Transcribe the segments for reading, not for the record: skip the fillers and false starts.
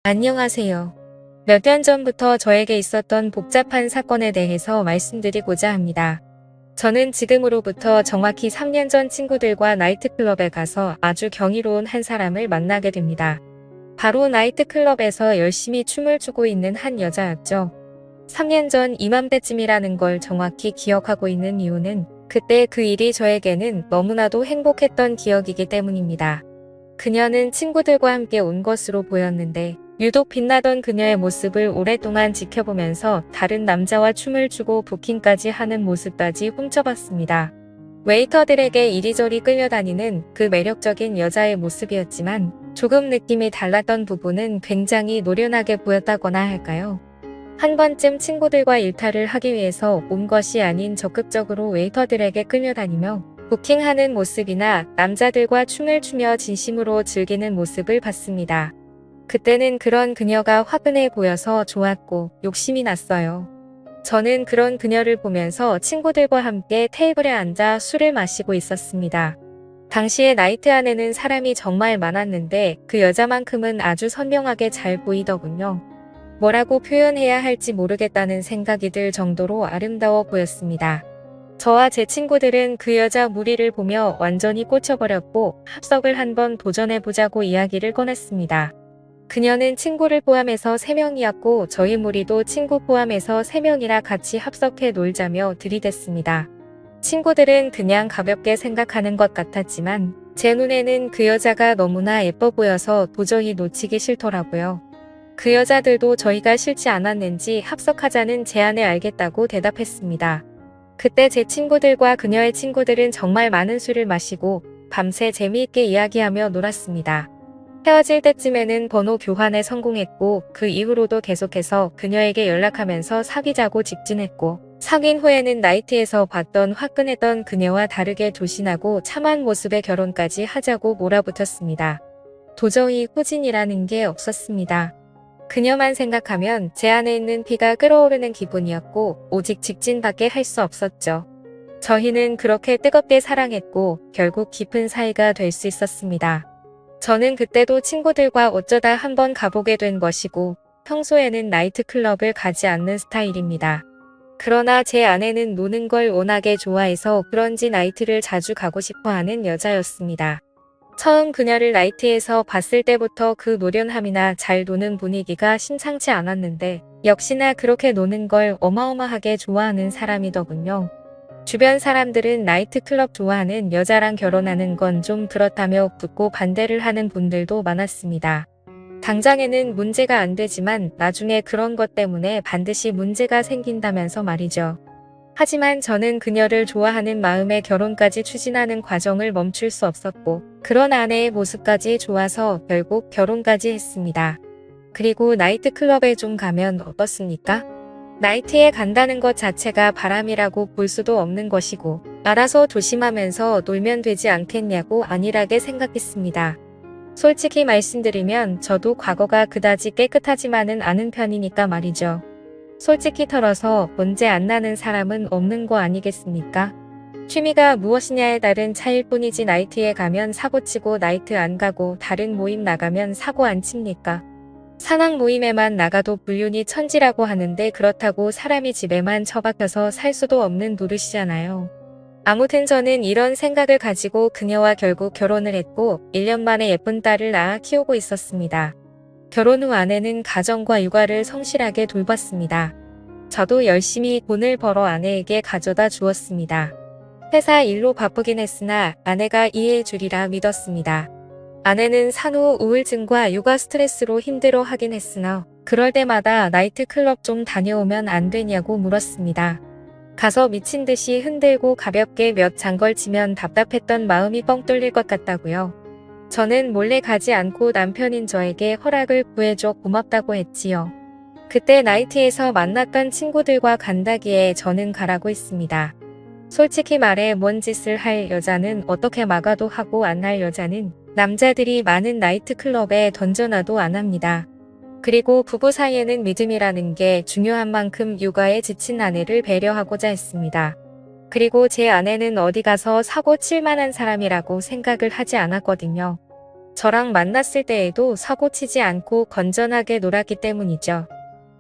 안녕하세요. 몇 년 전부터 저에게 있었던 복잡한 사건에 대해서 말씀드리고자 합니다. 저는 지금으로부터 정확히 3년 전 친구들과 나이트클럽에 가서 아주 경이로운 한 사람을 만나게 됩니다. 바로 나이트클럽에서 열심히 춤을 추고 있는 한 여자였죠. 3년 전 이맘때쯤이라는 걸 정확히 기억하고 있는 이유는 그때 그 일이 저에게는 너무나도 행복했던 기억이기 때문입니다. 그녀는 친구들과 함께 온 것으로 보였는데 유독 빛나던 그녀의 모습을 오랫동안 지켜보면서 다른 남자와 춤을 추고 부킹까지 하는 모습까지 훔쳐봤습니다. 웨이터들에게 이리저리 끌려다니는 그 매력적인 여자의 모습이었지만 조금 느낌이 달랐던 부분은 굉장히 노련하게 보였다거나 할까요? 한 번쯤 친구들과 일탈을 하기 위해서 온 것이 아닌 적극적으로 웨이터들에게 끌려다니며 부킹하는 모습이나 남자들과 춤을 추며 진심으로 즐기는 모습을 봤습니다. 그때는 그런 그녀가 화끈해 보여서 좋았고 욕심이 났어요. 저는 그런 그녀를 보면서 친구들과 함께 테이블에 앉아 술을 마시고 있었습니다. 당시에 나이트 안에는 사람이 정말 많았는데 그 여자만큼은 아주 선명하게 잘 보이더군요. 뭐라고 표현해야 할지 모르겠다는 생각이 들 정도로 아름다워 보였습니다. 저와 제 친구들은 그 여자 무리를 보며 완전히 꽂혀버렸고 합석을 한번 도전해보자고 이야기를 꺼냈습니다. 그녀는 친구를 포함해서 3명이었고 저희 무리도 친구 포함해서 3명이나 같이 합석해 놀자며 들이댔습니다. 친구들은 그냥 가볍게 생각하는 것 같았지만 제 눈에는 그 여자가 너무나 예뻐 보여서 도저히 놓치기 싫더라고요. 그 여자들도 저희가 싫지 않았는지 합석하자는 제안을 알겠다고 대답했습니다. 그때 제 친구들과 그녀의 친구들은 정말 많은 술을 마시고 밤새 재미있게 이야기하며 놀았습니다. 헤어질 때쯤에는 번호 교환에 성공했고 그 이후로도 계속해서 그녀에게 연락하면서 사귀자고 직진했고 사귄 후에는 나이트에서 봤던 화끈했던 그녀와 다르게 조신하고 참한 모습의 결혼까지 하자고 몰아붙였습니다. 도저히 후진이라는 게 없었습니다. 그녀만 생각하면 제 안에 있는 피가 끓어오르는 기분이었고 오직 직진밖에 할 수 없었죠. 저희는 그렇게 뜨겁게 사랑했고 결국 깊은 사이가 될 수 있었습니다. 저는 그때도 친구들과 어쩌다 한번 가보게 된 것이고 평소에는 나이트클럽을 가지 않는 스타일입니다. 그러나 제 아내는 노는 걸 워낙에 좋아해서 그런지 나이트를 자주 가고 싶어하는 여자였습니다. 처음 그녀를 나이트에서 봤을 때부터 그 노련함이나 잘 노는 분위기가 심상치 않았는데 역시나 그렇게 노는 걸 어마어마하게 좋아하는 사람이더군요. 주변 사람들은 나이트클럽 좋아하는 여자랑 결혼하는 건 좀 그렇다며 붙고 반대를 하는 분들도 많았습니다. 당장에는 문제가 안 되지만 나중에 그런 것 때문에 반드시 문제가 생긴다면서 말이죠. 하지만 저는 그녀를 좋아하는 마음에 결혼까지 추진하는 과정을 멈출 수 없었고 그런 아내의 모습까지 좋아서 결국 결혼까지 했습니다. 그리고 나이트클럽에 좀 가면 어떻습니까? 나이트에 간다는 것 자체가 바람이라고 볼 수도 없는 것이고 알아서 조심하면서 놀면 되지 않겠냐고 안일하게 생각했습니다. 솔직히 말씀드리면 저도 과거가 그다지 깨끗하지만은 않은 편이니까 말이죠. 솔직히 털어서 문제 안 나는 사람은 없는 거 아니겠습니까? 취미가 무엇이냐에 따른 차이일 뿐이지 나이트에 가면 사고치고 나이트 안 가고 다른 모임 나가면 사고 안 칩니까? 상황 모임에만 나가도 불륜이 천지라고 하는데 그렇다고 사람이 집에만 처박혀서 살 수도 없는 노릇이잖아요. 아무튼 저는 이런 생각을 가지고 그녀와 결국 결혼을 했고 1년 만에 예쁜 딸을 낳아 키우고 있었습니다. 결혼 후 아내는 가정과 육아를 성실하게 돌봤습니다. 저도 열심히 돈을 벌어 아내에게 가져다 주었습니다. 회사 일로 바쁘긴 했으나 아내가 이해해 주리라 믿었습니다. 아내는 산후 우울증과 육아 스트레스로 힘들어 하긴 했으나 그럴 때마다 나이트클럽 좀 다녀오면 안 되냐고 물었습니다. 가서 미친 듯이 흔들고 가볍게 몇 장 걸치면 답답했던 마음이 뻥 뚫릴 것 같다고요. 저는 몰래 가지 않고 남편인 저에게 허락을 구해줘 고맙다고 했지요. 그때 나이트에서 만났던 친구들과 간다기에 저는 가라고 했습니다. 솔직히 말해 뭔 짓을 할 여자는 어떻게 막아도 하고 안 할 여자는 남자들이 많은 나이트클럽에 던져놔도 안 합니다. 그리고 부부 사이에는 믿음이라는 게 중요한 만큼 육아에 지친 아내를 배려하고자 했습니다. 그리고 제 아내는 어디 가서 사고 칠 만한 사람이라고 생각을 하지 않았거든요. 저랑 만났을 때에도 사고 치지 않고 건전하게 놀았기 때문이죠.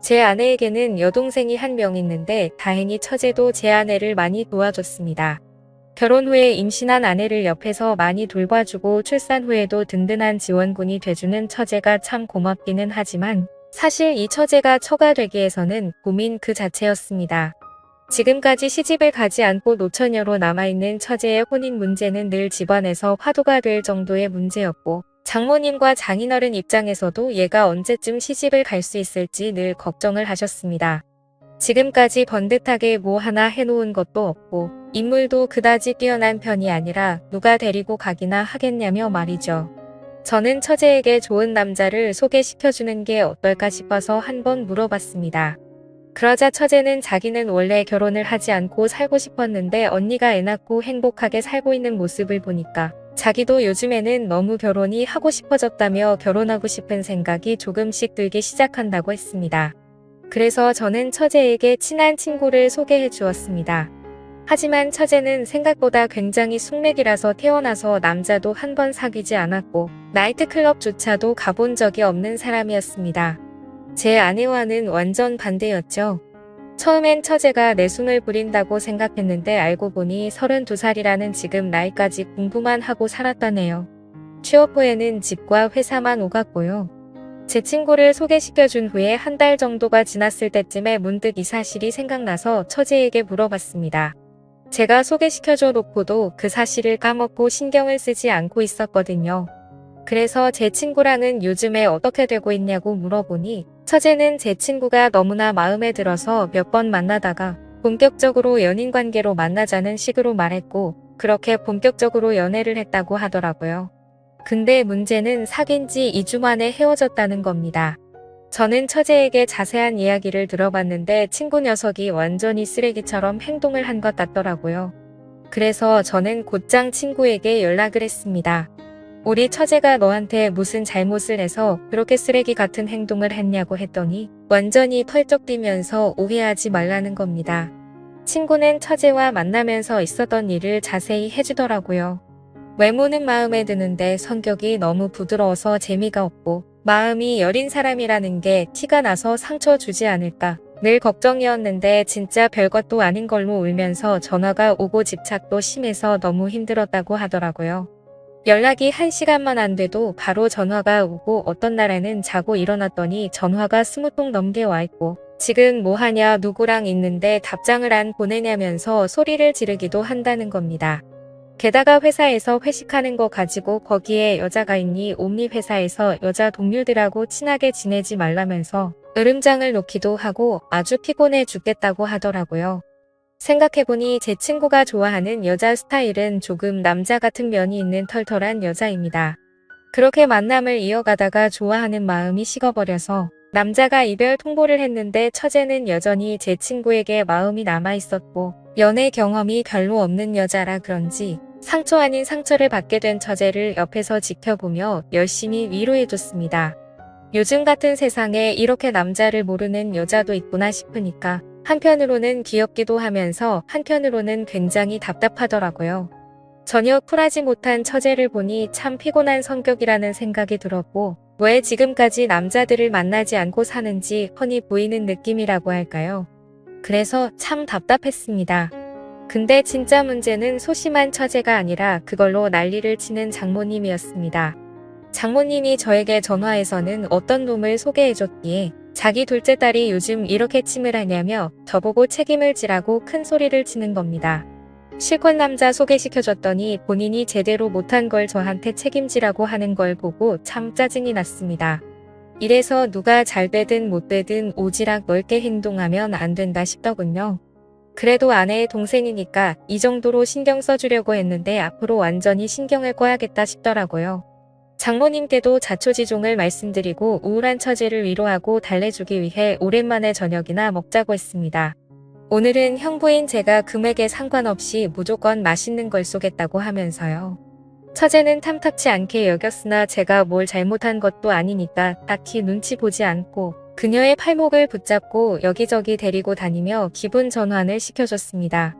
제 아내에게는 여동생이 한 명 있는데 다행히 처제도 제 아내를 많이 도와줬습니다. 결혼 후에 임신한 아내를 옆에서 많이 돌봐주고 출산 후에도 든든한 지원군이 돼주는 처제가 참 고맙기는 하지만 사실 이 처제가 처가 되기 위해서는 고민 그 자체였습니다. 지금까지 시집을 가지 않고 노처녀로 남아있는 처제의 혼인 문제는 늘 집안에서 화두가 될 정도의 문제였고 장모님과 장인어른 입장에서도 얘가 언제쯤 시집을 갈 수 있을지 늘 걱정을 하셨습니다. 지금까지 번듯하게 뭐 하나 해놓은 것도 없고 인물도 그다지 뛰어난 편이 아니라 누가 데리고 가기나 하겠냐며 말이죠. 저는 처제에게 좋은 남자를 소개시켜주는 게 어떨까 싶어서 한번 물어봤습니다. 그러자 처제는 자기는 원래 결혼을 하지 않고 살고 싶었는데 언니가 애 낳고 행복하게 살고 있는 모습을 보니까 자기도 요즘에는 너무 결혼이 하고 싶어졌다며 결혼하고 싶은 생각이 조금씩 들기 시작한다고 했습니다. 그래서 저는 처제에게 친한 친구를 소개해 주었습니다. 하지만 처제는 생각보다 굉장히 숙맥이라서 태어나서 남자도 한 번 사귀지 않았고 나이트클럽조차도 가본 적이 없는 사람이었습니다. 제 아내와는 완전 반대였죠. 처음엔 처제가 내숭을 부린다고 생각했는데 알고 보니 32살이라는 지금 나이까지 공부만 하고 살았다네요. 취업 후에는 집과 회사만 오갔고요. 제 친구를 소개시켜준 후에 한 달 정도가 지났을 때쯤에 문득 이 사실이 생각나서 처제에게 물어봤습니다. 제가 소개시켜줘 놓고도 그 사실을 까먹고 신경을 쓰지 않고 있었거든요. 그래서 제 친구랑은 요즘에 어떻게 되고 있냐고 물어보니 처제는 제 친구가 너무나 마음에 들어서 몇 번 만나다가 본격적으로 연인 관계로 만나자는 식으로 말했고 그렇게 본격적으로 연애를 했다고 하더라고요. 근데 문제는 사귄 지 2주 만에 헤어졌다는 겁니다. 저는 처제에게 자세한 이야기를 들어봤는데 친구 녀석이 완전히 쓰레기처럼 행동을 한 것 같더라고요. 그래서 저는 곧장 친구에게 연락을 했습니다. 우리 처제가 너한테 무슨 잘못을 해서 그렇게 쓰레기 같은 행동을 했냐고 했더니 완전히 펄쩍 뛰면서 오해하지 말라는 겁니다. 친구는 처제와 만나면서 있었던 일을 자세히 해주더라고요. 외모는 마음에 드는데 성격이 너무 부드러워서 재미가 없고 마음이 여린 사람이라는 게 티가 나서 상처 주지 않을까 늘 걱정이었는데 진짜 별것도 아닌 걸로 울면서 전화가 오고 집착도 심해서 너무 힘들었다고 하더라고요. 연락이 1시간만 안 돼도 바로 전화가 오고 어떤 날에는 자고 일어났더니 전화가 20통 넘게 와 있고 지금 뭐하냐 누구랑 있는데 답장을 안 보내냐면서 소리를 지르기도 한다는 겁니다. 게다가 회사에서 회식하는 거 가지고 거기에 여자가 있니 옴니 회사에서 여자 동료들하고 친하게 지내지 말라면서 으름장을 놓기도 하고 아주 피곤해 죽겠다고 하더라고요. 생각해보니 제 친구가 좋아하는 여자 스타일은 조금 남자 같은 면이 있는 털털한 여자입니다. 그렇게 만남을 이어가다가 좋아하는 마음이 식어버려서 남자가 이별 통보를 했는데 처제는 여전히 제 친구에게 마음이 남아있었고 연애 경험이 별로 없는 여자라 그런지 상처 아닌 상처를 받게 된 처제를 옆에서 지켜보며 열심히 위로해줬습니다. 요즘 같은 세상에 이렇게 남자를 모르는 여자도 있구나 싶으니까 한편으로는 귀엽기도 하면서 한편으로는 굉장히 답답하더라고요. 전혀 쿨하지 못한 처제를 보니 참 피곤한 성격이라는 생각이 들었고 왜 지금까지 남자들을 만나지 않고 사는지 훤히 보이는 느낌이라고 할까요? 그래서 참 답답했습니다. 근데 진짜 문제는 소심한 처제가 아니라 그걸로 난리를 치는 장모님이었습니다. 장모님이 저에게 전화해서는 어떤 놈을 소개해줬기에 자기 둘째 딸이 요즘 이렇게 침을 하냐며 저보고 책임을 지라고 큰 소리를 치는 겁니다. 실컷 남자 소개시켜줬더니 본인이 제대로 못한 걸 저한테 책임지라고 하는 걸 보고 참 짜증이 났습니다. 이래서 누가 잘 되든 못 되든 오지랖 넓게 행동하면 안 된다 싶더군요. 그래도 아내의 동생이니까 이 정도로 신경 써주려고 했는데 앞으로 완전히 신경을 꺼야겠다 싶더라고요. 장모님께도 자초지종을 말씀드리고 우울한 처제를 위로하고 달래주기 위해 오랜만에 저녁이나 먹자고 했습니다. 오늘은 형부인 제가 금액에 상관없이 무조건 맛있는 걸 쏘겠다고 하면서요. 처제는 탐탁치 않게 여겼으나 제가 뭘 잘못한 것도 아니니까 딱히 눈치 보지 않고 그녀의 팔목을 붙잡고 여기저기 데리고 다니며 기분 전환을 시켜줬습니다.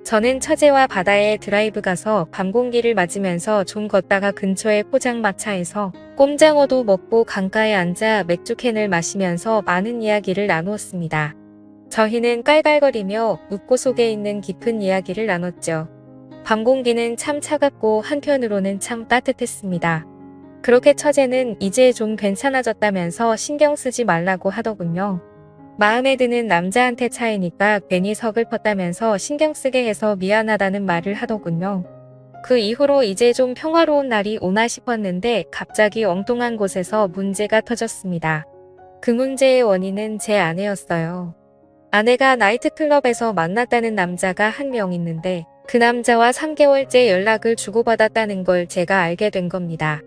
저는 처제와 바다에 드라이브 가서 밤 공기를 맞으면서 좀 걷다가 근처의 포장마차에서 꼼장어도 먹고 강가에 앉아 맥주캔을 마시면서 많은 이야기를 나누었습니다. 저희는 깔깔거리며 웃고 속에 있는 깊은 이야기를 나눴죠. 밤 공기는 참 차갑고 한편으로는 참 따뜻했습니다. 그렇게 처제는 이제 좀 괜찮아졌다면서 신경 쓰지 말라고 하더군요. 마음에 드는 남자한테 차이니까 괜히 서글펐다면서 신경 쓰게 해서 미안하다는 말을 하더군요. 그 이후로 이제 좀 평화로운 날이 오나 싶었는데 갑자기 엉뚱한 곳에서 문제가 터졌습니다. 그 문제의 원인은 제 아내였어요. 아내가 나이트클럽에서 만났다는 남자가 한 명 있는데 그 남자와 3개월째 연락을 주고받았다는 걸 제가 알게 된 겁니다.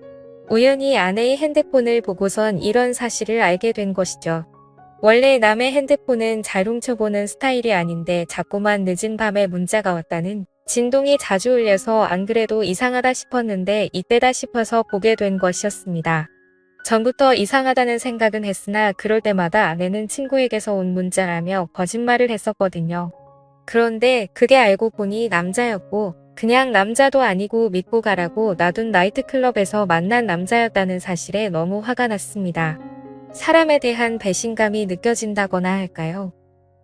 우연히 아내의 핸드폰을 보고선 이런 사실을 알게 된 것이죠. 원래 남의 핸드폰은 잘 훔쳐보는 스타일이 아닌데 자꾸만 늦은 밤에 문자가 왔다는 진동이 자주 울려서 안 그래도 이상하다 싶었는데 이때다 싶어서 보게 된 것이었습니다. 전부터 이상하다는 생각은 했으나 그럴 때마다 아내는 친구에게서 온 문자라며 거짓말을 했었거든요. 그런데 그게 알고 보니 남자였고 그냥 남자도 아니고 믿고 가라고 놔둔 나이트클럽에서 만난 남자였다는 사실에 너무 화가 났습니다. 사람에 대한 배신감이 느껴진다거나 할까요?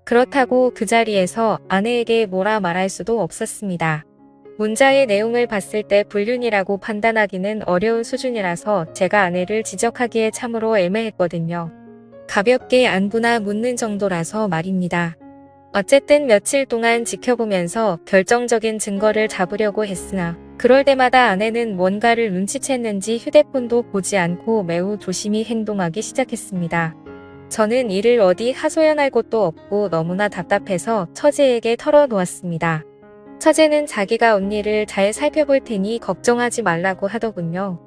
그렇다고 그 자리에서 아내에게 뭐라 말할 수도 없었습니다. 문자의 내용을 봤을 때 불륜이라고 판단하기는 어려운 수준이라서 제가 아내를 지적하기에 참으로 애매했거든요. 가볍게 안부나 묻는 정도라서 말입니다. 어쨌든 며칠 동안 지켜보면서 결정적인 증거를 잡으려고 했으나 그럴 때마다 아내는 뭔가를 눈치챘는지 휴대폰도 보지 않고 매우 조심히 행동하기 시작했습니다. 저는 이를 어디 하소연할 곳도 없고 너무나 답답해서 처제에게 털어놓았습니다. 처제는 자기가 언니를 잘 살펴볼 테니 걱정하지 말라고 하더군요.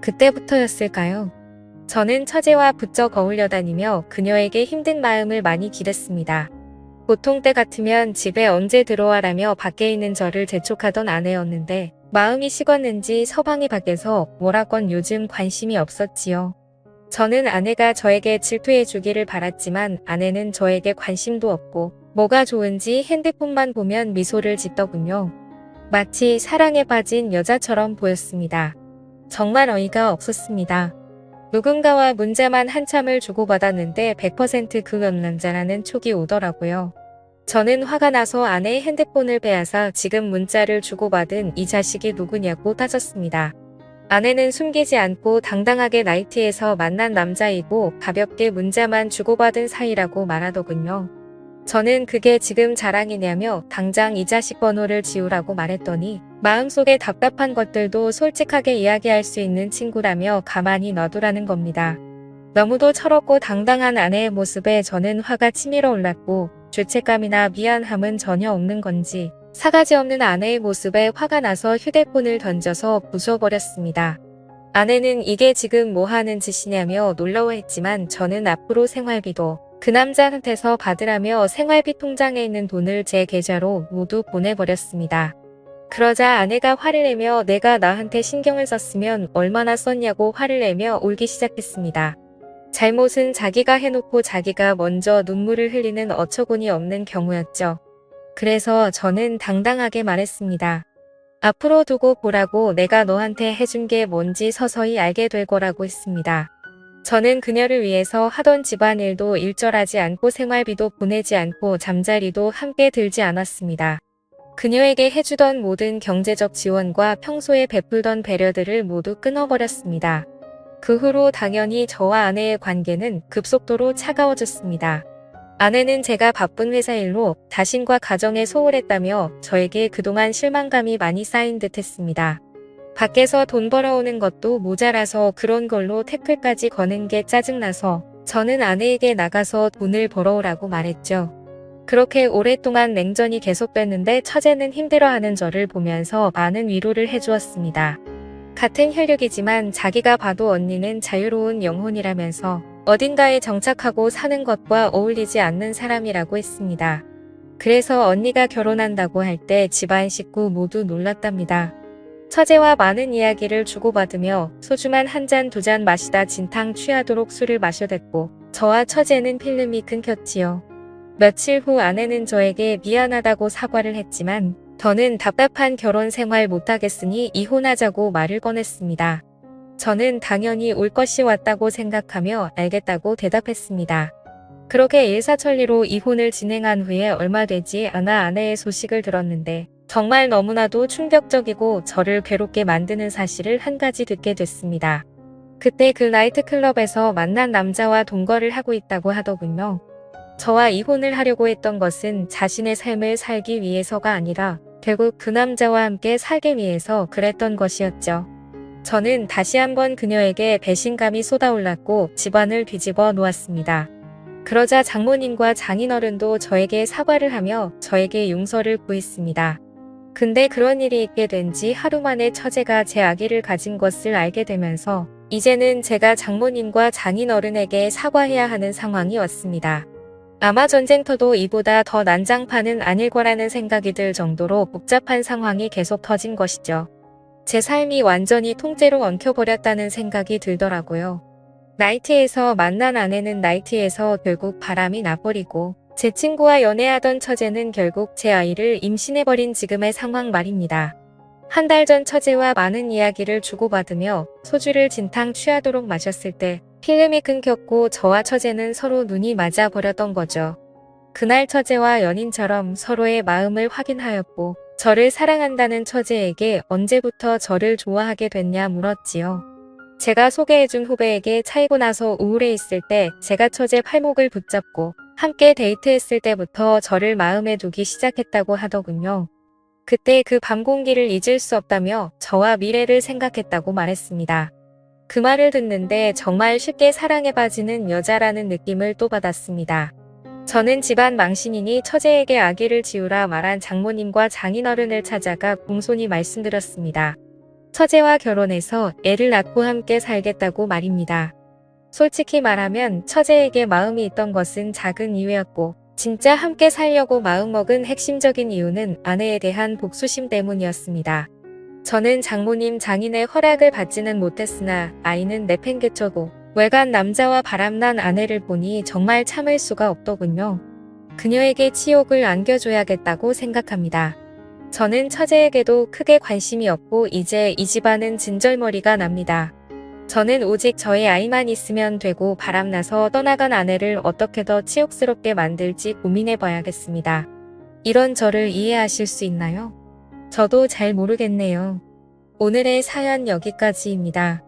그때부터였을까요? 저는 처제와 부쩍 어울려 다니며 그녀에게 힘든 마음을 많이 기댔습니다. 보통 때 같으면 집에 언제 들어와라며 밖에 있는 저를 재촉하던 아내였는데 마음이 식었는지 서방이 밖에서 뭐라건 요즘 관심이 없었지요. 저는 아내가 저에게 질투해 주기를 바랐지만 아내는 저에게 관심도 없고 뭐가 좋은지 핸드폰만 보면 미소를 짓더군요. 마치 사랑에 빠진 여자처럼 보였습니다. 정말 어이가 없었습니다. 누군가와 문자만 한참을 주고받았는데 100% 그 남자라는 촉이 오더라고요. 저는 화가 나서 아내의 핸드폰을 빼앗아 지금 문자를 주고받은 이 자식이 누구냐고 따졌습니다. 아내는 숨기지 않고 당당하게 나이트에서 만난 남자이고 가볍게 문자만 주고받은 사이라고 말하더군요. 저는 그게 지금 자랑이냐며 당장 이 자식 번호를 지우라고 말했더니 마음속에 답답한 것들도 솔직하게 이야기할 수 있는 친구라며 가만히 놔두라는 겁니다. 너무도 철없고 당당한 아내의 모습에 저는 화가 치밀어 올랐고 죄책감이나 미안함은 전혀 없는 건지 사가지 없는 아내의 모습에 화가 나서 휴대폰을 던져서 부숴버렸습니다. 아내는 이게 지금 뭐 하는 짓이냐며 놀라워했지만 저는 앞으로 생활비도 그 남자한테서 받으라며 생활비 통장에 있는 돈을 제 계좌로 모두 보내버렸습니다. 그러자 아내가 화를 내며 내가 나한테 신경을 썼으면 얼마나 썼냐고 화를 내며 울기 시작했습니다. 잘못은 자기가 해놓고 자기가 먼저 눈물을 흘리는 어처구니 없는 경우였죠. 그래서 저는 당당하게 말했습니다. 앞으로 두고 보라고 내가 너한테 해준 게 뭔지 서서히 알게 될 거라고 했습니다. 저는 그녀를 위해서 하던 집안일도 일절하지 않고 생활비도 보내지 않고 잠자리도 함께 들지 않았습니다. 그녀에게 해주던 모든 경제적 지원과 평소에 베풀던 배려들을 모두 끊어버렸습니다. 그 후로 당연히 저와 아내의 관계는 급속도로 차가워졌습니다. 아내는 제가 바쁜 회사 일로 자신과 가정에 소홀했다며 저에게 그동안 실망감이 많이 쌓인 듯 했습니다. 밖에서 돈 벌어오는 것도 모자라서 그런 걸로 태클까지 거는 게 짜증나서 저는 아내에게 나가서 돈을 벌어오라고 말했죠. 그렇게 오랫동안 냉전이 계속됐는데 처제는 힘들어하는 저를 보면서 많은 위로를 해주었습니다. 같은 혈육이지만 자기가 봐도 언니는 자유로운 영혼이라면서 어딘가에 정착하고 사는 것과 어울리지 않는 사람이라고 했습니다. 그래서 언니가 결혼한다고 할 때 집안 식구 모두 놀랐답니다. 처제와 많은 이야기를 주고받으며 소주만 한 잔 두 잔 마시다 진탕 취하도록 술을 마셔댔고 저와 처제는 필름이 끊겼지요. 며칠 후 아내는 저에게 미안하다고 사과를 했지만 더는 답답한 결혼 생활 못하겠으니 이혼하자고 말을 꺼냈습니다. 저는 당연히 올 것이 왔다고 생각하며 알겠다고 대답했습니다. 그렇게 일사천리로 이혼을 진행한 후에 얼마 되지 않아 아내의 소식을 들었는데 정말 너무나도 충격적이고 저를 괴롭게 만드는 사실을 한 가지 듣게 됐습니다. 그때 그 나이트클럽에서 만난 남자와 동거를 하고 있다고 하더군요. 저와 이혼을 하려고 했던 것은 자신의 삶을 살기 위해서가 아니라 결국 그 남자와 함께 살기 위해서 그랬던 것이었죠. 저는 다시 한번 그녀에게 배신감이 쏟아올랐고 집안을 뒤집어 놓았습니다. 그러자 장모님과 장인어른도 저에게 사과를 하며 저에게 용서를 구했습니다. 근데 그런 일이 있게 된 지 하루 만에 처제가 제 아기를 가진 것을 알게 되면서 이제는 제가 장모님과 장인어른에게 사과해야 하는 상황이 왔습니다. 아마 전쟁터도 이보다 더 난장판은 아닐 거라는 생각이 들 정도로 복잡한 상황이 계속 터진 것이죠. 제 삶이 완전히 통째로 엉켜버렸다는 생각이 들더라고요. 나이트에서 만난 아내는 나이트에서 결국 바람이 나버리고 제 친구와 연애하던 처제는 결국 제 아이를 임신해버린 지금의 상황 말입니다. 한 달 전 처제와 많은 이야기를 주고받으며 소주를 진탕 취하도록 마셨을 때 필름이 끊겼고 저와 처제는 서로 눈이 맞아 버렸던 거죠. 그날 처제와 연인처럼 서로의 마음을 확인하였고 저를 사랑한다는 처제에게 언제부터 저를 좋아하게 됐냐 물었지요. 제가 소개해준 후배에게 차이고 나서 우울해 있을 때 제가 처제 팔목을 붙잡고 함께 데이트했을 때부터 저를 마음에 두기 시작했다고 하더군요. 그때 그 밤 공기를 잊을 수 없다며 저와 미래를 생각했다고 말했습니다. 그 말을 듣는데 정말 쉽게 사랑에 빠지는 여자라는 느낌을 또 받았습니다. 저는 집안 망신이니 처제에게 아기를 지우라 말한 장모님과 장인어른을 찾아가 공손히 말씀드렸습니다. 처제와 결혼해서 애를 낳고 함께 살겠다고 말입니다. 솔직히 말하면 처제에게 마음이 있던 것은 작은 이유였고 진짜 함께 살려고 마음먹은 핵심적인 이유는 아내에 대한 복수심 때문이었습니다. 저는 장모님 장인의 허락을 받지는 못했으나 아이는 내팽개쳐고 외간 남자와 바람난 아내를 보니 정말 참을 수가 없더군요. 그녀에게 치욕을 안겨줘야겠다고 생각합니다. 저는 처제에게도 크게 관심이 없고 이제 이 집안은 진절머리가 납니다. 저는 오직 저의 아이만 있으면 되고 바람나서 떠나간 아내를 어떻게 더 치욕스럽게 만들지 고민해봐야겠습니다. 이런 저를 이해하실 수 있나요? 저도 잘 모르겠네요. 오늘의 사연 여기까지입니다.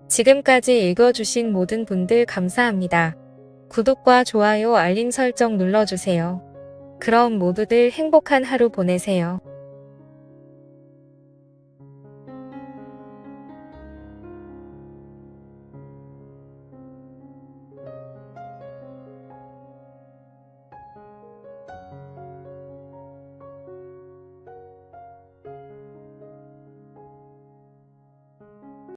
지금까지 읽어주신 모든 분들 감사합니다. 구독과 좋아요 알림 설정 눌러주세요. 그럼 모두들 행복한 하루 보내세요.